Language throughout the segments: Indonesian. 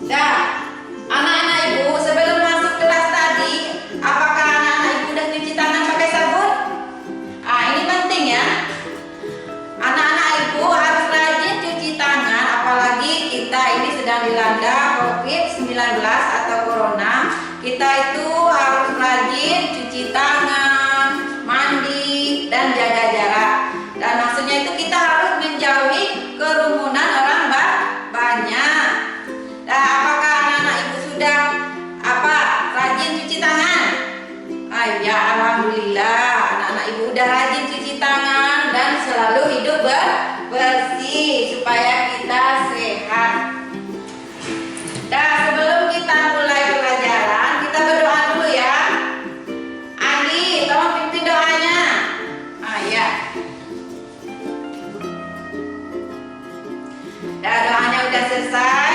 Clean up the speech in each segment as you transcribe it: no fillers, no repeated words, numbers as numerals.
Nah, anak-anak ibu sebelum masuk kelas tadi, apakah anak-anak ibu udah cuci tangan pakai sabun? Ah, ini penting ya. Anak-anak ibu harus rajin cuci tangan, apalagi kita ini sedang dilanda COVID-19 atau Corona. Kita itu harus rajin cuci tangan, mandi, dan jaga jarak. Dan maksudnya itu kita harus menjauhi kerumunan orang banyak. Nah, apakah anak-anak ibu sudah rajin cuci tangan? Ya, alhamdulillah anak-anak ibu udah rajin cuci tangan dan selalu hidup bersih supaya kita sehat. Nah, sebelum kita mulai pelajaran, kita berdoa dulu ya. Andi, tolong pimpin doanya. Ya. Nah, doanya udah selesai.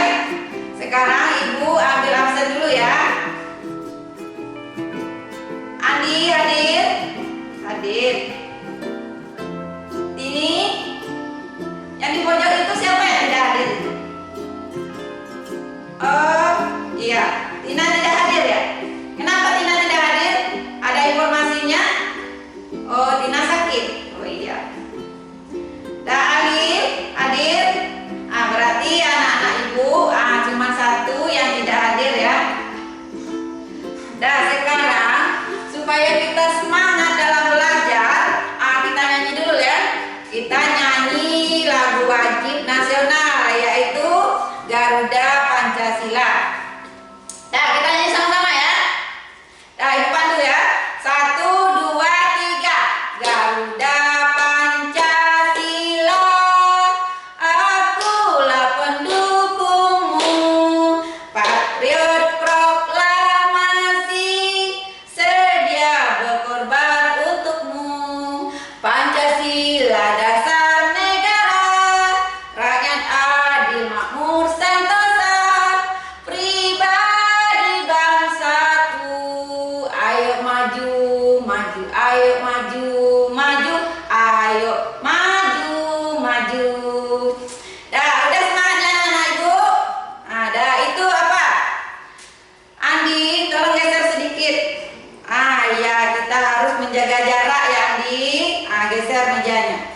Sekarang ibu ambil absen dulu ya. Andi hadir. Hadir. Tini. Yang di pojok itu siapa yang tidak hadir? Oh, iya. Tina tidak hadir ya? Kenapa Tina tidak hadir? Ada informasinya? Oh, Tina sakit. Oh iya. Dah Alif hadir. Berarti anak-anak ibu cuma satu yang tidak hadir ya. Dah sekarang supaya kita semangat dalam belajar, kita nyanyi dulu ya. Kita nyanyi lagu wajib nasional yaitu Garuda Pancasila. Nah, kita nyanyi sama-sama ya. Nah, ibu pandu ya. 1, 2, 3. Garuda Pancasila, akulah pendukungmu. Patriot proklamasi, sedia berkorban untukmu. Pancasila dasar negara, rakyat adil makmur sentosa, pribadi bangsaku. Ayo maju, maju, ayo maju, maju, ayo maju, maju. Dah, udah semangatnya anak ibu? Ada itu apa? Andi, tolong geser sedikit. Ya, kita harus menjaga jarak ya Andi. Geser mejanya.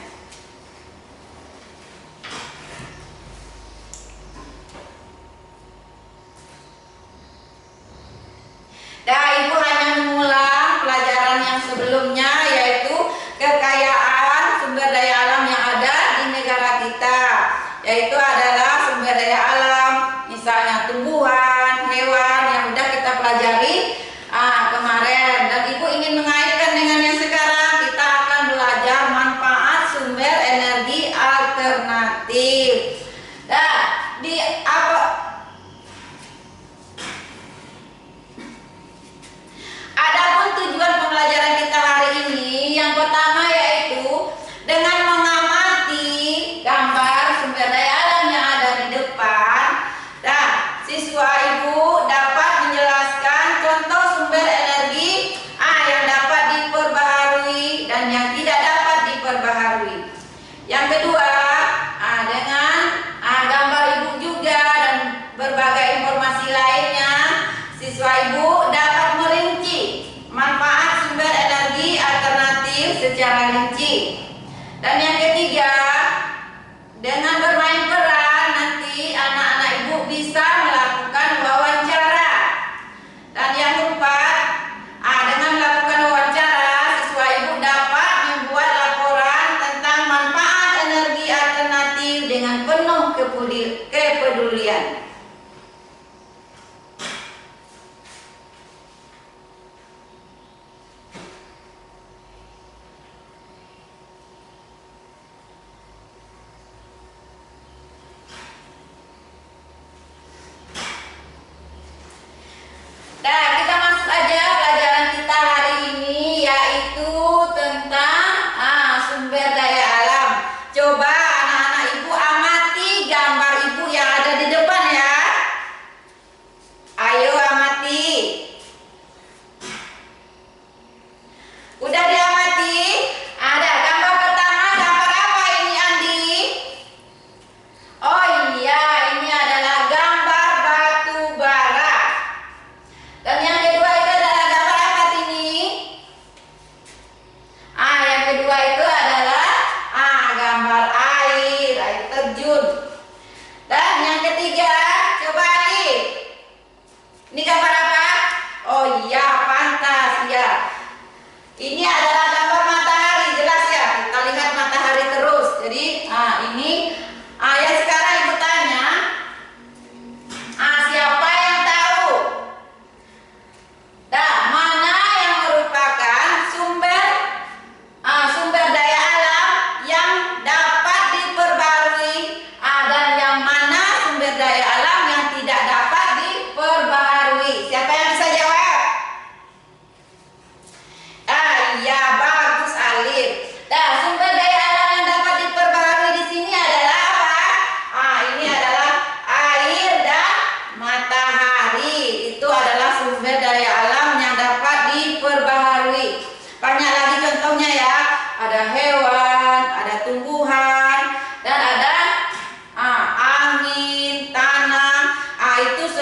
Nah, ibu hanya mengulang pelajaran yang sebelumnya yaitu kekayaan sumber daya alam yang ada di negara kita. Yaitu adalah sumber daya alam, misalnya tumbuhan, hewan yang udah kita pelajari kemarin. Dan ibu ingin mengaitkan dengan yang sekarang, kita akan belajar manfaat sumber energi alternatif. Nah, adapun tujuan pembelajaran kita hari ini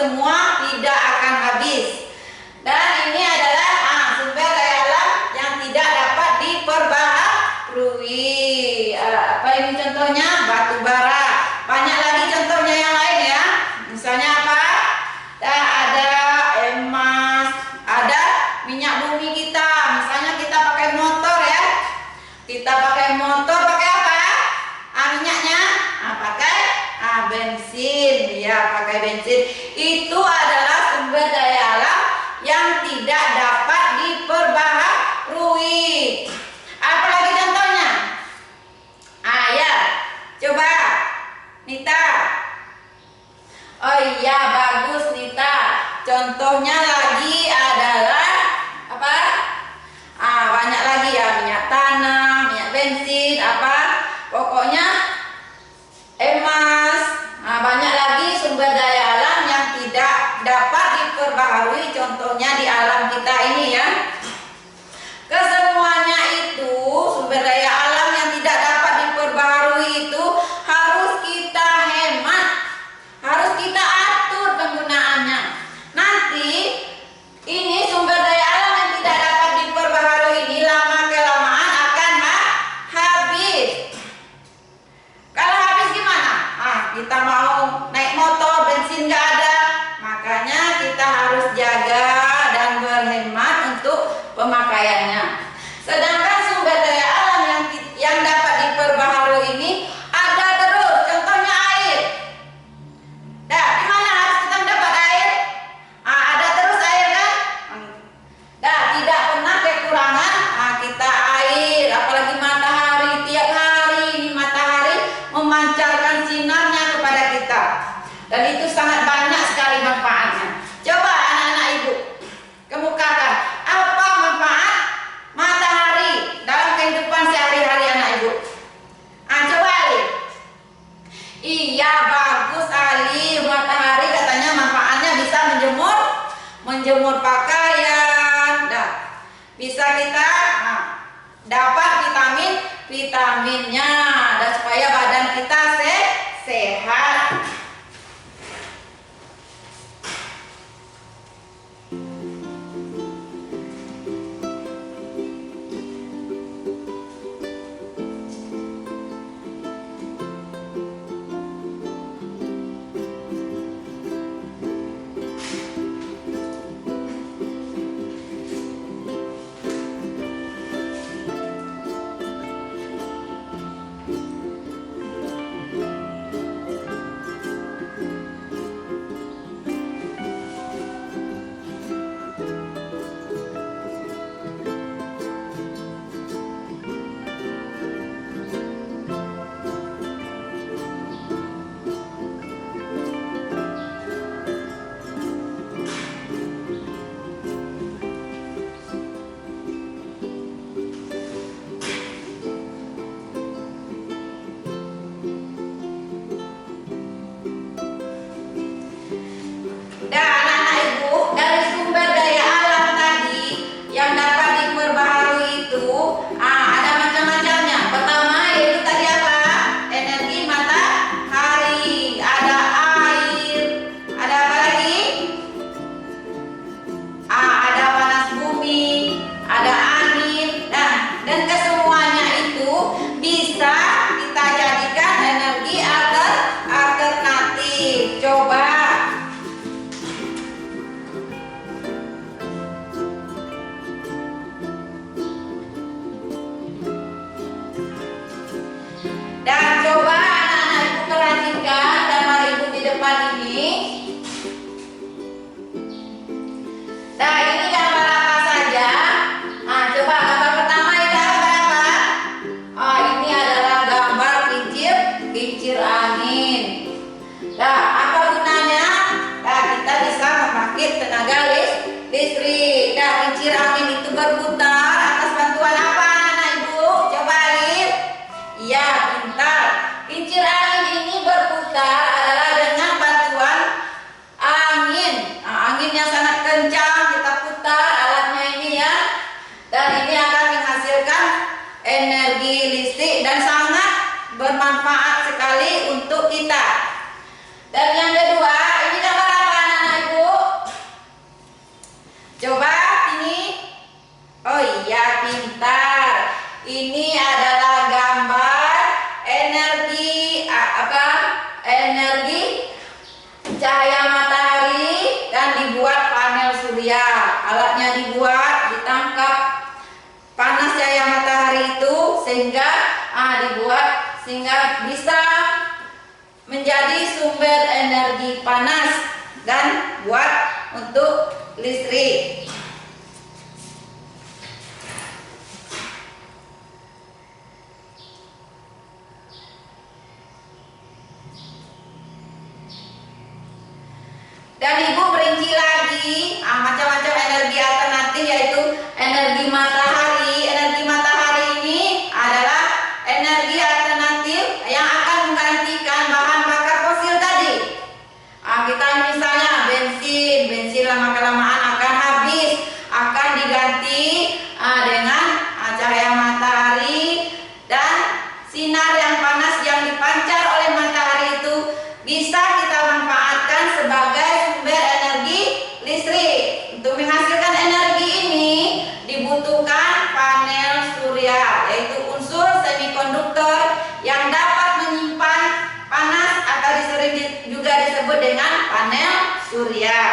semua tidak akan habis. Dan ini adalah sumber daya alam yang tidak dapat diperbaharui. Apa ini contohnya? Batu bara. Banyak lagi contohnya yang lain ya. Misalnya apa? Ada emas, ada minyak bumi kita. Misalnya kita pakai motor ya. Kita pakai motor pakai apa? Minyaknya pakai bensin ya, pakai bensin. Itu adalah sumber daya alam yang tidak dapat diperbaharui. Apalagi contohnya? Ya, coba Nita. Oh iya, bagus Nita. Contohnya lagi adalah apa? Banyak lagi ya, minyak tanah, minyak bensin, apa? Pokoknya emas. Banyak lagi sumber daya alam yang tidak dapat diperbaharui. Contohnya di alam kita ini ya. Kesemuanya itu sumber daya alam yang tidak dapat diperbaharui itu harus kita hemat, harus kita atur penggunaannya. Nanti ini sumber daya alam yang tidak dapat diperbaharui ini lama kelamaan akan habis. Kalau habis gimana? Kita mau naik motor, bensin nggak ada, makanya kita harus jaga dan berhemat untuk pemakaiannya. Sedangkan sumber daya alam yang dapat diperbaharui ini ada terus. Contohnya air. Nah, di mana harus kita mendapat air? Ada terus air kan? Nah, tidak pernah kekurangan kita air. Apalagi matahari, tiap hari ini matahari memancarkan sinarnya kepada kita. Dan itu sangat banyak sekali manfaatnya. Coba anak-anak ibu kemukakan apa manfaat matahari dalam kehidupan sehari-hari anak ibu. Coba Ali. Iya, bagus Ali. Matahari katanya manfaatnya bisa menjemur pakaian. Bisa kita dapat vitaminnya dan supaya badan kita sehat. berputar atas bantuan apa anak ibu? Coba lihat. Iya, pintar. Kincir angin ini berputar adalah dengan bantuan angin. Nah, angin yang sangat kencang kita putar alatnya ini ya. Dan ini akan menghasilkan energi listrik dan sangat bermanfaat sekali untuk kita. Dan yang kedua, ini gambar apa anak-anak alatnya dibuat, ditangkap panas cahaya matahari itu sehingga dibuat sehingga bisa menjadi sumber energi panas dan buat untuk listrik. Dan Ibu berinci lagi macam-macam energi alternatif, yaitu energi matahari. Energi matahari ini adalah energi alternatif yang akan menggantikan bahan bakar fosil tadi. Kita misalnya bensin lama-kelamaan akan habis, akan diganti dengan cahaya matahari, dan sinar yang panas yang dipancar oleh matahari itu bisa kita manfaatkan sebagai sumber energi listrik. Untuk menghasilkan energi ini dibutuhkan panel surya, yaitu unsur semikonduktor yang dapat menyimpan panas atau sering juga disebut dengan panel surya.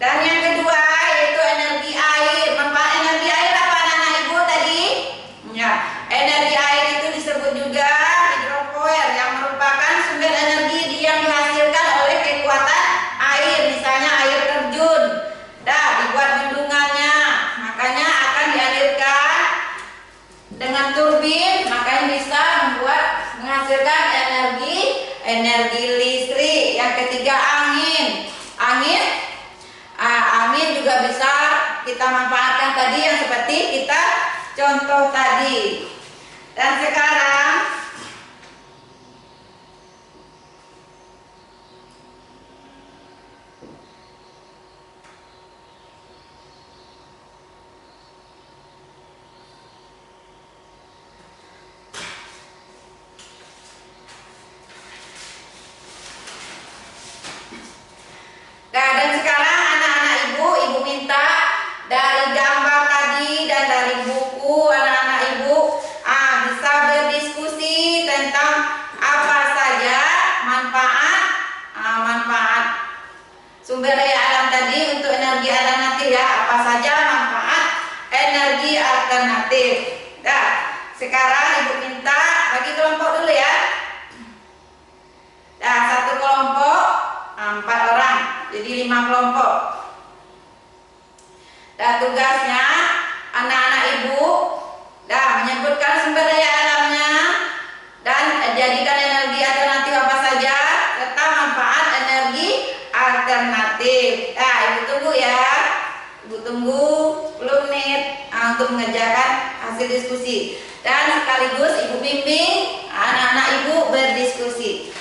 Dan yang kedua yaitu energi air. Manfaat energi air apa anak-anak Ibu tadi? Ya, energi air itu disebut juga hidropoer, yang merupakan sumber energi yang dihasilkan oleh kekuatan air, misalnya air terjun. Dibuat bendungannya, makanya akan dialirkan dengan turbin, makanya bisa menghasilkan energi listrik. Yang ketiga angin juga bisa kita manfaatkan tadi, yang seperti kita contoh tadi. Dan sekarang anak-anak Ibu minta dari gambar tadi dan dari buku, anak-anak Ibu bisa berdiskusi tentang apa saja manfaat sumber daya alam tadi untuk energi alternatif, ya, apa saja manfaat energi alternatif. Sekarang Ibu minta bagi kelompok dulu, ya. Satu kelompok 4 orang, jadi 5 kelompok. Dan tugasnya anak-anak Ibu menyebutkan sumber daya alamnya dan jadikan energi alternatif apa saja serta manfaat energi alternatif. Ibu tunggu, ya. Ibu tunggu 10 menit untuk mengerjakan hasil diskusi, dan sekaligus Ibu bimbing anak-anak Ibu berdiskusi.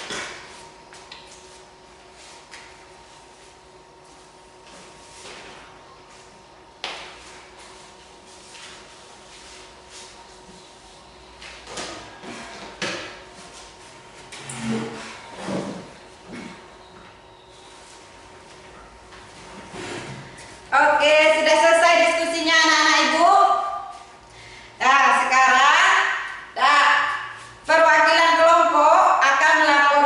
Oke, sudah selesai diskusinya anak-anak Ibu. Sekarang perwakilan kelompok akan melaporkan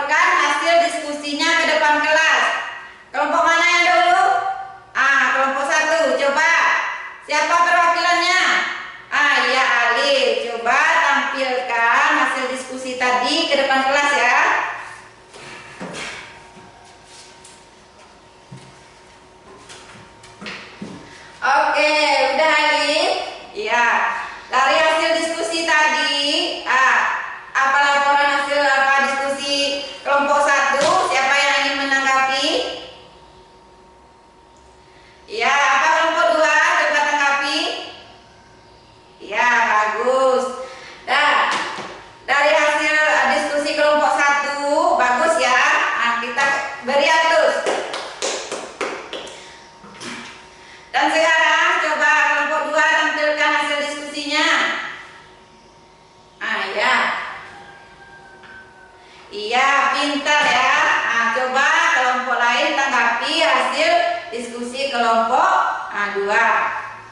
hasil diskusi kelompok 2.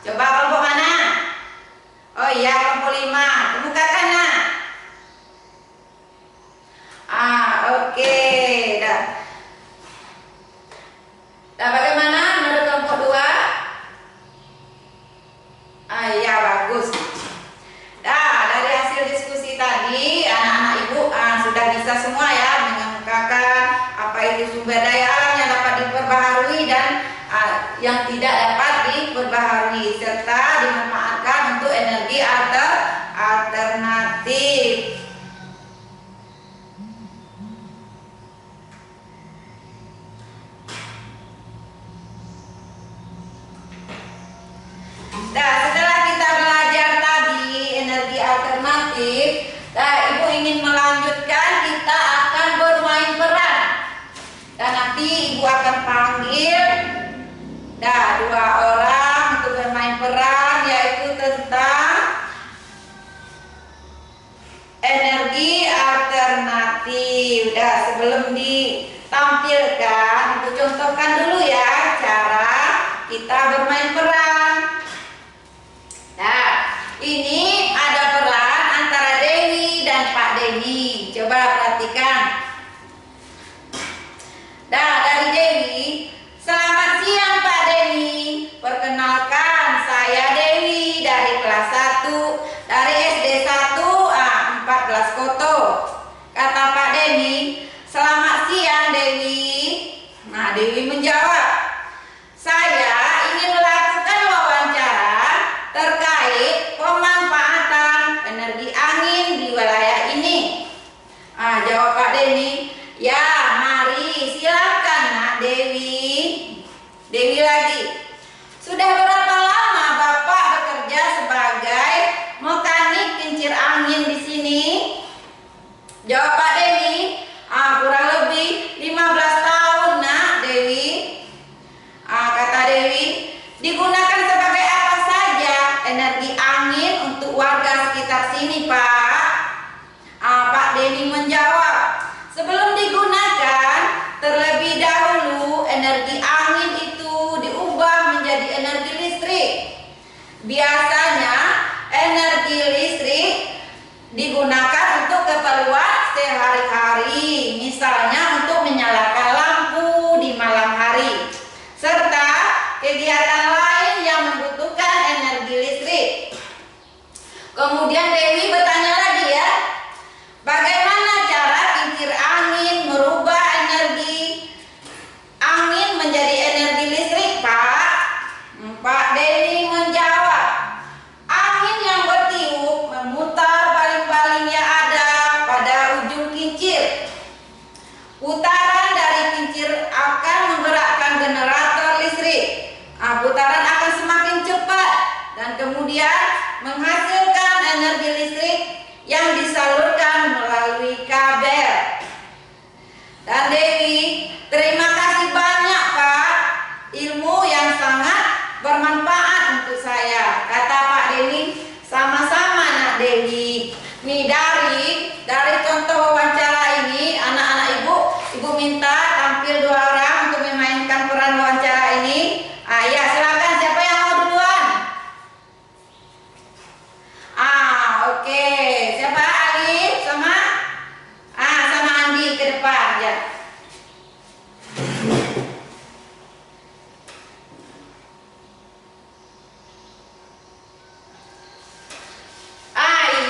Coba kelompok mana? Oh iya, kelompok 5. Kemukakan nah. Oke, dah. Nah, bagaimana menurut kelompok 2? Iya, bagus. Nah, dari hasil diskusi tadi, anak-anak ibu sudah bisa semua ya mengemukakan apa itu sumber daya alam yang dapat diperbaharui dan yang tidak dapat diperbaharui, serta dimanfaatkan untuk energi alternatif. Nah, setelah kita belajar tadi energi alternatif, ibu ingin melanjutkan, kita akan bermain peran. Dan nanti ibu akan panggil 2 orang untuk bermain peran, yaitu tentang energi alternatif. Sebelum ditampilkan, ibu contohkan dulu ya cara kita bermain peran. Nah, ini ada peran antara Dewi dan Pak Denny. Coba perhatikan. Nah, dari Dewi, selamat siang Pak Denny. Perkenalkan, saya Dewi dari kelas 1 dari SD 1 14 Koto. Kata Pak Denny, selamat siang Dewi. Nah, Dewi menjawab, saya ingin melakukan wawancara terkait pemanfaatan energi angin di wilayah ini. Jawab Pak Denny, ya mari silakan Nak Dewi. Dewi lagi, sudah berapa lama Bapak bekerja sebagai mekanik kincir angin di sini? Jawab Pak Denny, kurang lebih 15 tahun Nak Dewi. Kata Dewi, digunakan sebagai apa saja energi angin untuk warga sekitar sini Pak? Pak Denny menjawab, sebelum digunakan, terlebih dahulu energi angin itu diubah menjadi energi listrik. Biasanya energi listrik digunakan untuk keperluan sehari-hari, misalnya untuk menyalakan lampu di malam hari, serta kegiatan lain yang membutuhkan energi listrik. Kemudian Dewi bertanya lagi ya, bagaimana cara kincir angin merubah energi angin menjadi energi listrik Pak? Pak Denny menjawab, angin yang bertiup memutar baling-baling yang ada pada ujung kincir. Putaran dari kincir akan menggerakkan generator listrik. Putaran akan semakin cepat dan kemudian menghasilkan energi listrik yang disalurkan melalui kabel. Dan Dewi, terima kasih banyak Pak, ilmu yang sangat bermanfaat untuk saya. Kata Pak Denny, sama-sama Nak Dewi. Nih dari contoh wawancara ini, anak-anak ibu minta tampil 2 orang untuk memainkan peran wawancara ini. Ya silakan, siapa yang mau duluan? Oke. Siapa? Alif sama sama Andi ke depan ya.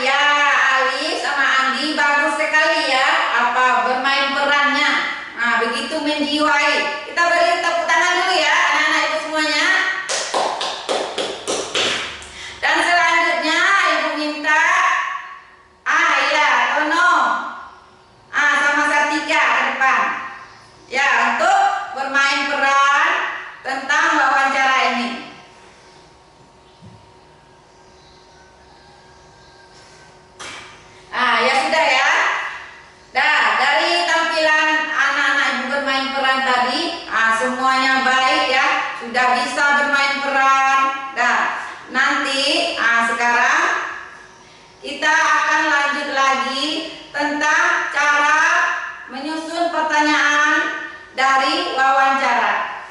Iya, Alif sama Andi bagus sekali ya bermain perannya. Begitu menjiwai. Kita beri tepuk tangan dulu ya anak-anak ibu semuanya. Dan selanjutnya ibu minta iya Tono sama Sartika ke depan ya untuk bermain peran tentang wawancara ini. Ya sudah ya. Dari tampilan anak-anak ibu bermain peran tadi, semuanya baik ya, sudah bisa bermain peran. Nanti sekarang kita akan lanjut lagi tentang cara menyusun pertanyaan dari wawancara.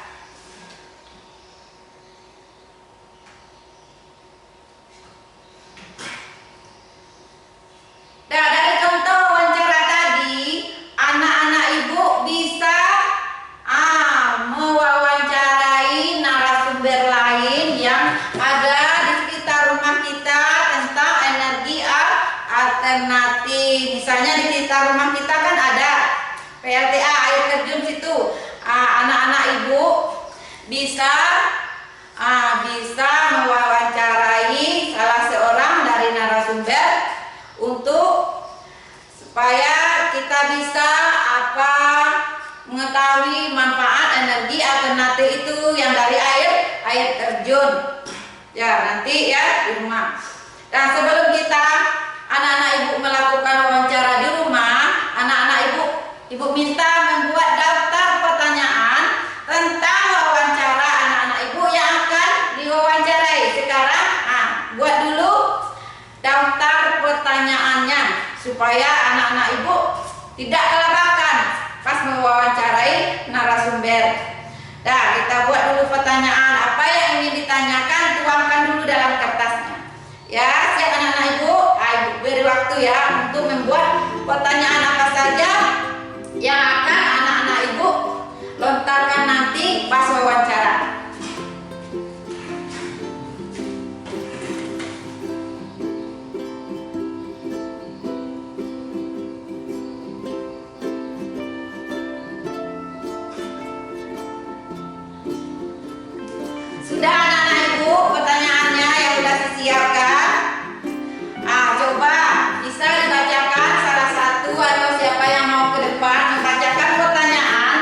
bisa bisa mewawancarai salah seorang dari narasumber untuk supaya kita bisa mengetahui manfaat energi alternatif itu yang dari air terjun ya nanti ya di rumah. Dan sebelum kita anak-anak ibu melakukan wawancara di rumah, anak-anak ibu minta membuat daftar pertanyaan tentang wawancara anak-anak ibu yang akan diwawancarai sekarang. Buat dulu daftar pertanyaannya supaya anak-anak ibu tidak kelabakan pas mewawancarai narasumber. Nah, kita buat dulu pertanyaan apa yang ingin ditanyakan, tuangkan dulu dalam kertasnya. Ya, siap anak-anak ibu? Ibu beri waktu ya untuk membuat pertanyaan apa saja yang akan anak-anak ibu lontarkan nanti pas wawancara. Sudah anak-anak ibu pertanyaannya yang sudah disiapkan? Coba bisa dibacakan salah satu atau siapa yang mau ke depan membacakan pertanyaan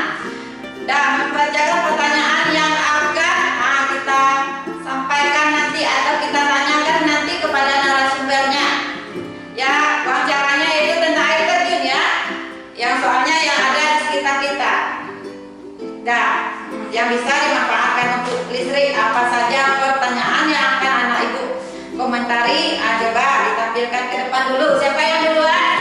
dan membacakan pertanyaan yang akan kita sampaikan nanti atau kita tanyakan nanti kepada narasumbernya. Ya, wawancaranya itu tentang air terjun ya. Yang soalnya yang ada di sekitar kita. Nah, yang bisa dimanfaatkan untuk listrik. Apa saja pertanyaan yang akan anak ibu komentari? Coba ditampilkan ke depan dulu. Siapa yang duluan?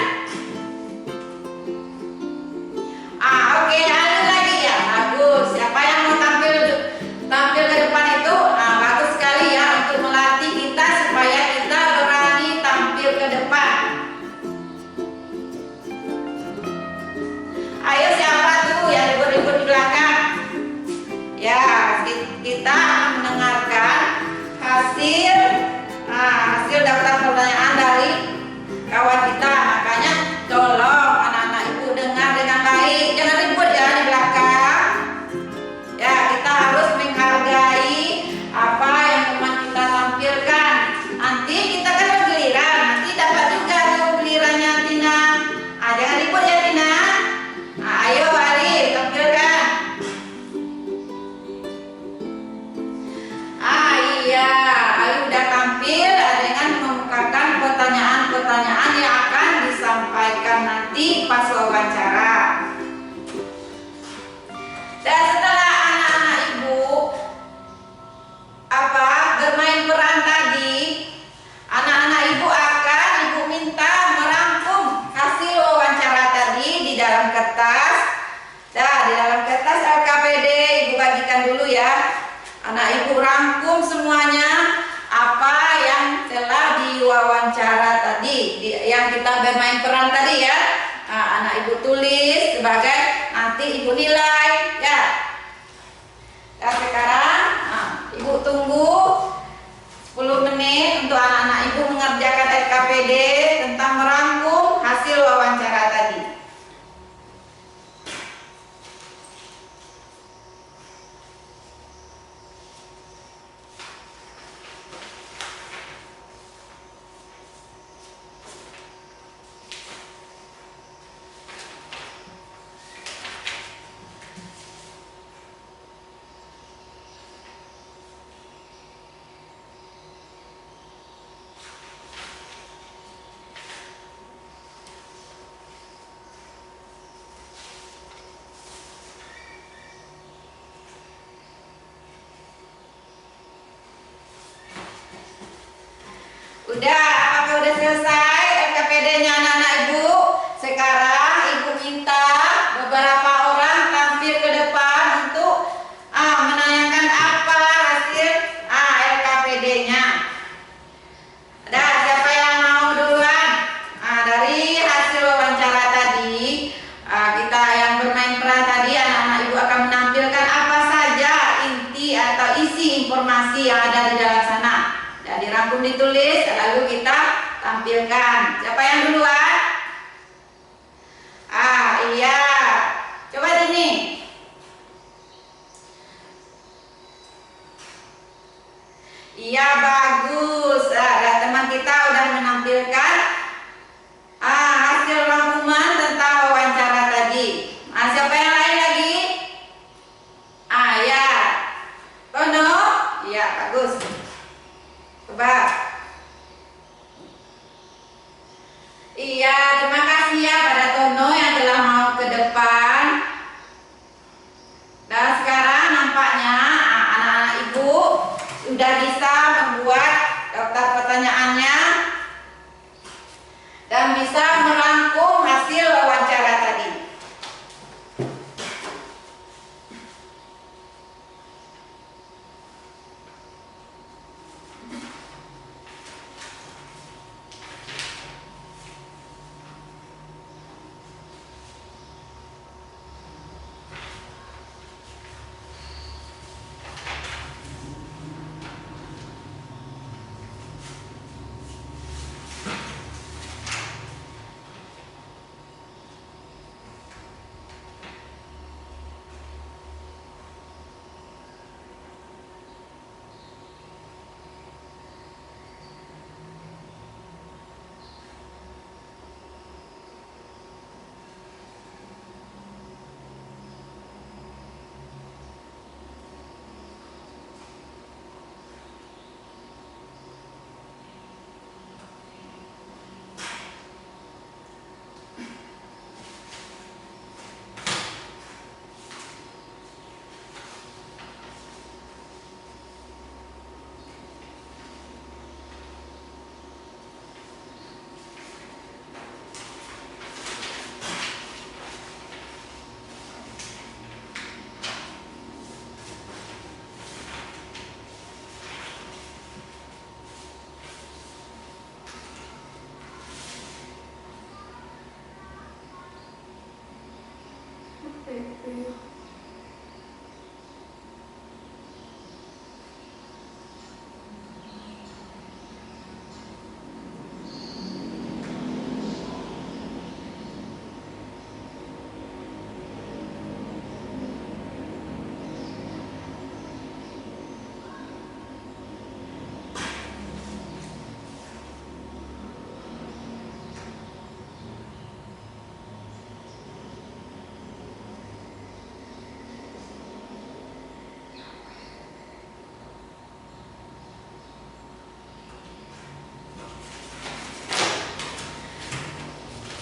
Oke, ada lagi ya. Bagus. Siapa yang mau tampil ke depan itu? Bagus sekali ya untuk melatih kita supaya kita berani tampil ke depan. Ayo siapa tuh yang ribut-ribut di belakang? Ya, kita mendengarkan hasil daftar pertanyaan dari kawan kita. Makanya tolong anak-anak ibu dengar dengan baik, jangan ribut ya di belakang. Ya, kita harus menghargai apa yang teman kita tampilkan. Nanti kita kan bergiliran, nanti dapat juga tuh gilirannya Tina. Jangan ribut ya Tina. Ayo Ali, tampilkan. Iya, Ali udah tampil dengan mengemukakan pertanyaan-pertanyaan yang akan disampaikan nanti pas wawancara. Dan setelah anak-anak ibu bermain peran tadi, anak-anak ibu minta merangkum hasil wawancara tadi di dalam kertas. Nah, di dalam kertas LKPD ibu bagikan dulu ya. Anak ibu rangkum semuanya apa yang telah diwawancara tadi, yang kita bermain peran tadi ya. Anak ibu tulis sebagai nanti ibu nilai ya. Dan sekarang ibu tunggu 10 menit untuk anak-anak ibu mengerjakan LKPD tentang merangkum hasil wawancara tadi. Udah, apakah udah selesai LKPD-nya anak-anak ibu? Sekarang ibu minta beberapa orang tampil ke depan untuk menanyakan apa hasil LKPD-nya. Ada siapa yang mau duluan? Dari hasil wawancara tadi, kita yang bermain peran tadi, anak-anak ibu akan menampilkan apa saja inti atau isi informasi yang ada di dalam sana. Dirangkum ditulis lalu kita tampilkan. Siapa yang duluan? Iya. Coba ini. Iya bagus. Dan teman kita udah menampilkan hasil rangkuman tentang wawancara tadi. Siapa yang lain lagi? Ya, Tono. Iya bagus. Coba. Iya, terima kasih ya pada Tono yang telah mau ke depan. Dan sekarang nampaknya anak-anak ibu sudah bisa membuat daftar pertanyaannya dan bisa merangkum hasil wawancara tadi.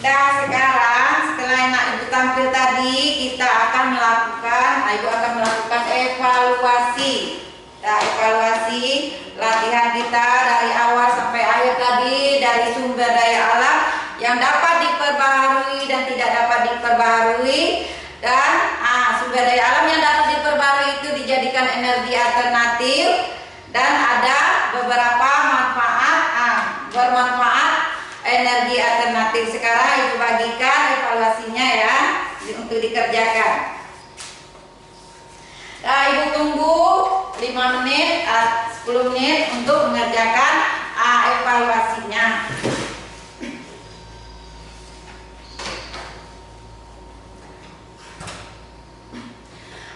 Dan sekarang setelah anak ibu tampil tadi, kita akan melakukan, ibu akan melakukan evaluasi. Nah, evaluasi latihan kita dari awal sampai akhir tadi, dari sumber daya alam yang dapat diperbaharui dan tidak dapat diperbaharui, dan sumber daya alam yang dapat diperbaharui itu dijadikan energi alternatif, dan ada beberapa bermanfaat energi alternatif. Sekarang ibu bagikan evaluasinya ya untuk dikerjakan. Nah, ibu tunggu 5 menit 10 menit untuk mengerjakan evaluasinya.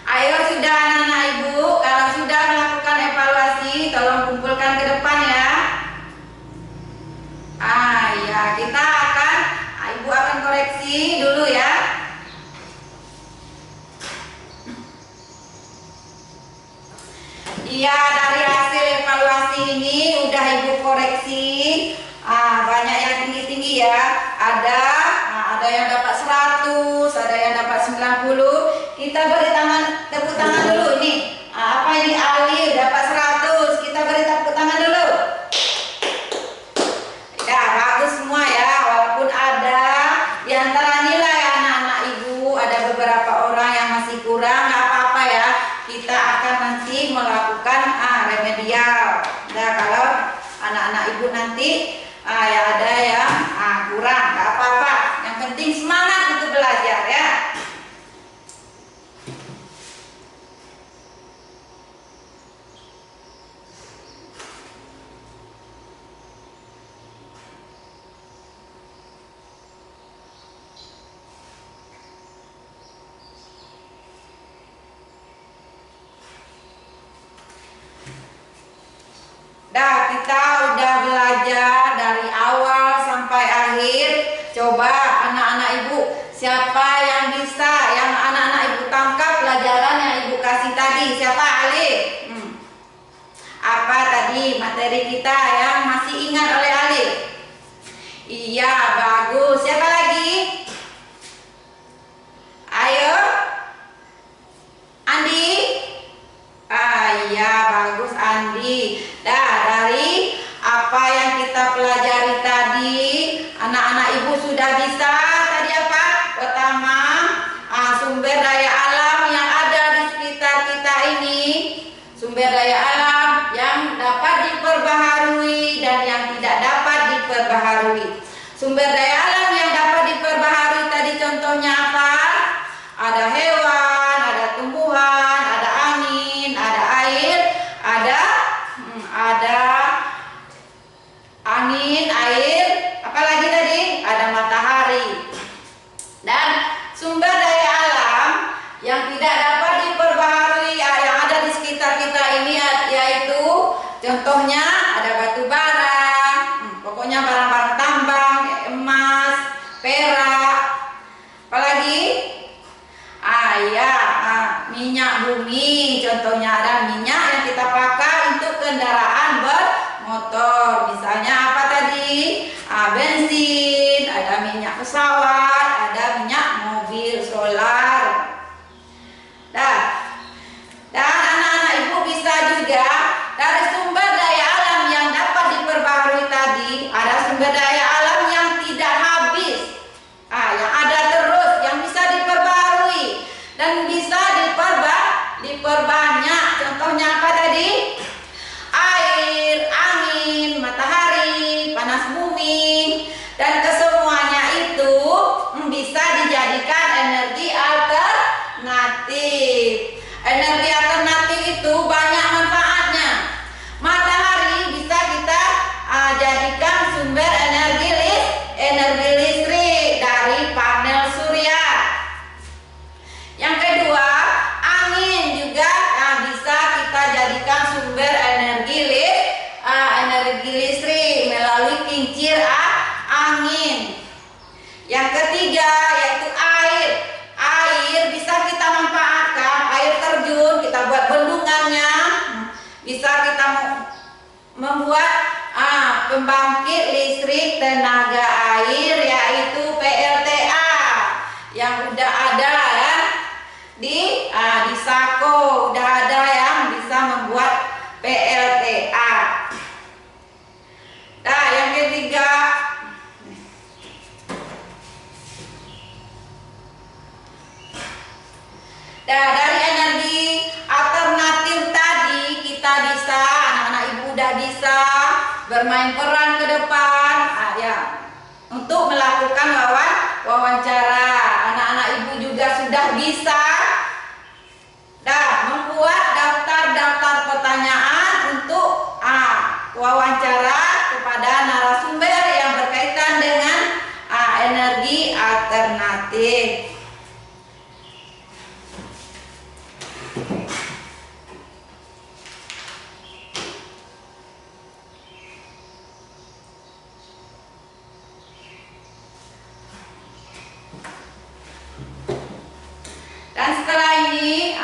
Ayo sudah anak-anak ibu, kalau sudah melakukan evaluasi tolong kumpulkan ke depan ya. Ya, kita akan ibu akan koreksi dulu ya. Iya, dari hasil evaluasi ini udah ibu koreksi. Banyak yang tinggi-tinggi ya. Ada yang dapat 100, ada yang dapat 90. Kita beri tepuk tangan dulu nih. Apa ini Ali dapat 100. Kita beri tepuk tangan dulu. Ya, bagus semua ya. Walaupun ada di antara nilai anak-anak ibu ada beberapa orang yang masih kurang, nggak apa-apa ya. Kita akan nanti melakukan remedial. Nah, kalau anak-anak ibu nanti ya ada yang kurang, nggak apa-apa. Yang penting semangat untuk belajar ya. kita udah belajar dari awal sampai akhir. Coba anak-anak ibu, siapa yang bisa, yang anak-anak ibu tangkap pelajaran yang ibu kasih tadi? Siapa? Alif. Apa tadi materi kita yang masih ingat oleh Alif? Iya, bagus. Siapa lagi? Ayo. Andi? Iya, bagus Andi. Dari apa yang kita pelajari tadi, anak-anak ibu sudah bisa tadi apa? Pertama, sumber daya alam yang ada di sekitar kita ini. Sumber daya alam yang dapat diperbaharui dan yang tidak dapat diperbaharui. Sumber daya alam yang dapat diperbaharui tadi contohnya apa? Ada hewan, ada tumbuhan, ada angin, ada air, ada angin, air, apalagi tadi? Ada matahari. Dan sumber daya alam yang tidak dapat diperbaharui yang ada di sekitar kita ini yaitu contohnya ada batu bara, pokoknya barang-barang tambang, emas, perak, apalagi? Minyak bumi, contohnya ada minyak yang kita pakai untuk kendaraan bermotor. Misalnya apa tadi? Bensin, ada minyak pesawat, ada minyak mobil, solar. Dan anak-anak ibu bisa juga dari sumber daya alam yang dapat diperbaharui tadi, ada sumber daya alam yang tidak habis, yang ada terus, yang bisa diperbaharui dan bisa diperbanyak. Contohnya apa tadi? Air, angin, matahari, panas bumi, dan kesemuanya itu bisa dijadikan energi alternatif. Energi alternatif itu banyak manfaatnya. Matahari bisa kita jadikan sumber energi listrik dari panel surya. Yang kedua, angin juga bisa kita jadikan sumber energi listrik melalui kincir angin. Yang ketiga yaitu air. Air bisa kita manfaatkan, air terjun kita buat bendungannya, bisa kita membuat pembangkit listrik tenaga air yaitu PLTA yang udah ada ya di Sako, udah ada yang bisa membuat PLTA. Nah, yang ketiga dari energi alternatif tadi kita bisa, anak-anak ibu udah bisa bermain peran ke depan untuk melakukan wawancara. Anak-anak ibu juga sudah bisa membuat daftar pertanyaan untuk wawancara kepada narasumber yang berkaitan dengan energi alternatif. Dan setelah ini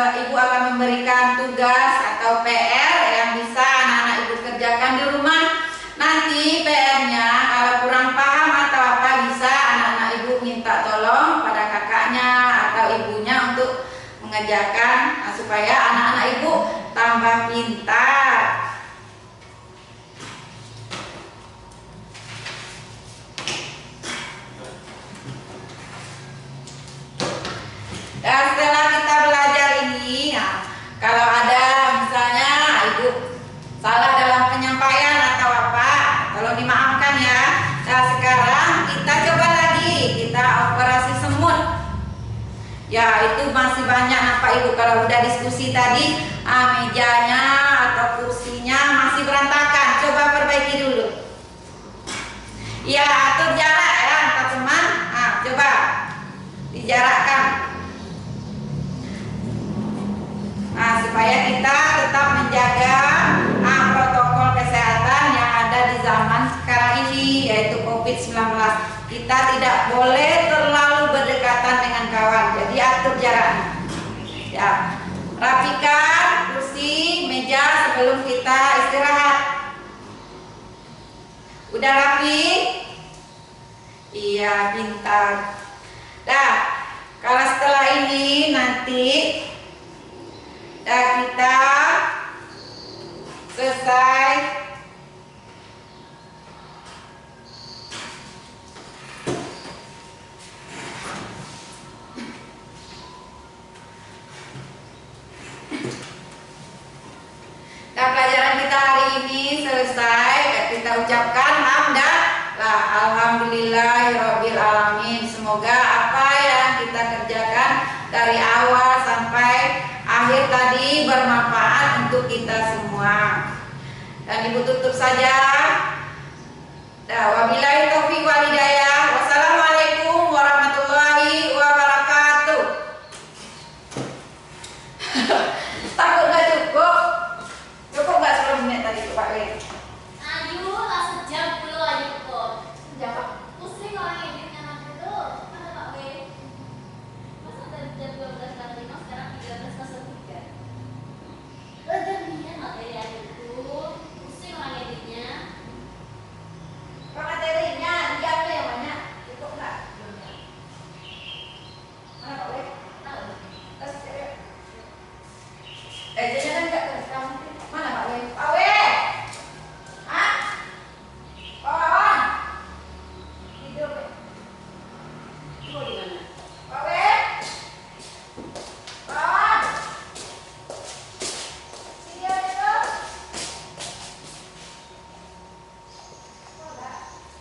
ibu akan memberikan tugas atau PR yang bisa anak-anak ibu kerjakan di rumah. Nanti PR-nya kalau kurang paham atau apa bisa anak-anak ibu minta tolong pada kakaknya atau ibunya untuk mengerjakan supaya anak-anak ibu tambah pintar. Dan setelah kita belajar ini, kalau ada misalnya ibu salah dalam penyampaian atau apa, tolong dimaafkan ya. Nah, sekarang kita coba lagi, kita operasi semut. Ya, itu masih banyak Pak Ibu. Kalau udah diskusi tadi, mejanya atau kursinya masih berantakan. Coba perbaiki dulu. Ya, atur jarak ya antar teman. Coba dijarakkan. Supaya kita tetap menjaga kita tidak boleh terlalu berdekatan dengan kawan. Jadi atur jarak. Ya, rapikan kursi, meja sebelum kita istirahat. Udah rapi? Iya, pintar. Nah, kalau setelah ini nanti kita selesai pelajaran kita hari ini selesai, kita ucapkan hamdalah, alhamdulillahirabbil alamin. Semoga apa yang kita kerjakan dari awal sampai akhir tadi bermanfaat untuk kita semua. Dan Ibu tutup saja. Wabillahi taufiq wal hidayah. Wassalamualaikum warahmatullahi wabarakatuh. Takut nggak cukup? Cukup nggak 10 menit tadi Pak Lee? Ayo lah sejam dulu aja kok. Sejam Pak? Pusing orang editnya nanti tuh. Mana Pak Lee? Masa dari jam 12.45 sekarang 13.03. Jadinya materi adikku. Pusing orang editnya. Pak materinya diambil yang banyak. Cukup nggak? Mana Pak Lee? Tes ya. Jangan nggak tes kamu. Mana Pak Lee? Pak Lee? Hah? Pak Wawan? Tidur Pak. Tidur di mana? Pak Lee? Pak Wawan? Tidur itu?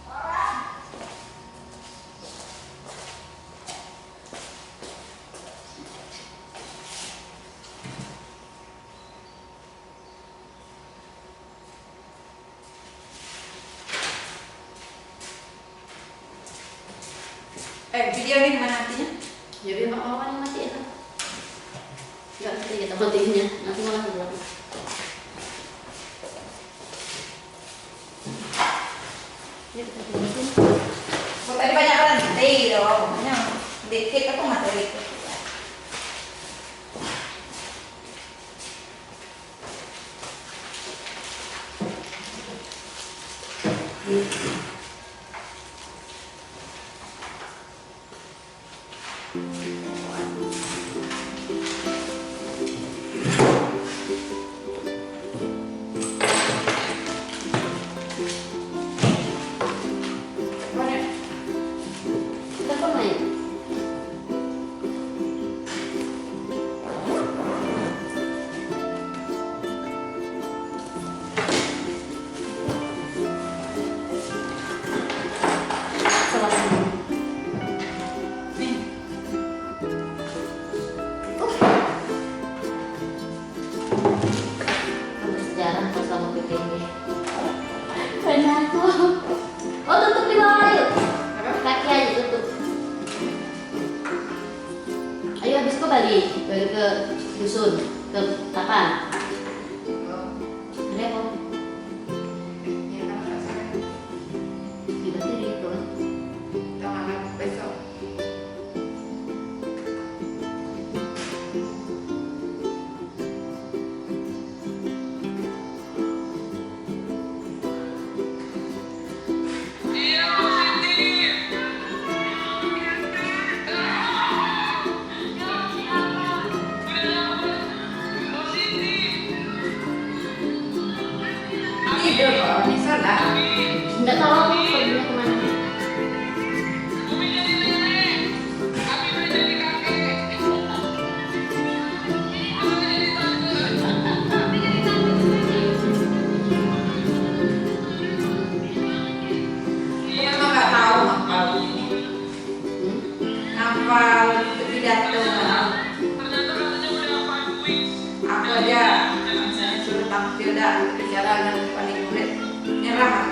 Pak Wawan? Video ini gimana artinya? Ya biar Pak Wawan yang mati itu. Enggak ngerti kita matiinnya, nanti malah gelap. Ya kita bikin. Kok tadi banyak berhenti dong, banyak dikit aku materi itu. Kita pernah ya? Sejarah bersama PTG. Penakut. Oh tutup di bawah yuk. Kaki aja tutup. Ayo habis itu balik ke dusun ke Tapan. Ada apa? Ya kan nggak salah. Tidak diri itu. Jangan besok. Tidur kok, ini salah. Enggak tahu aku perginya kemana. Emang nggak tahu ngapal ini. Ngapal pidato. Aku aja misalnya suruh tampil dah bicara yang paling murid nyerah.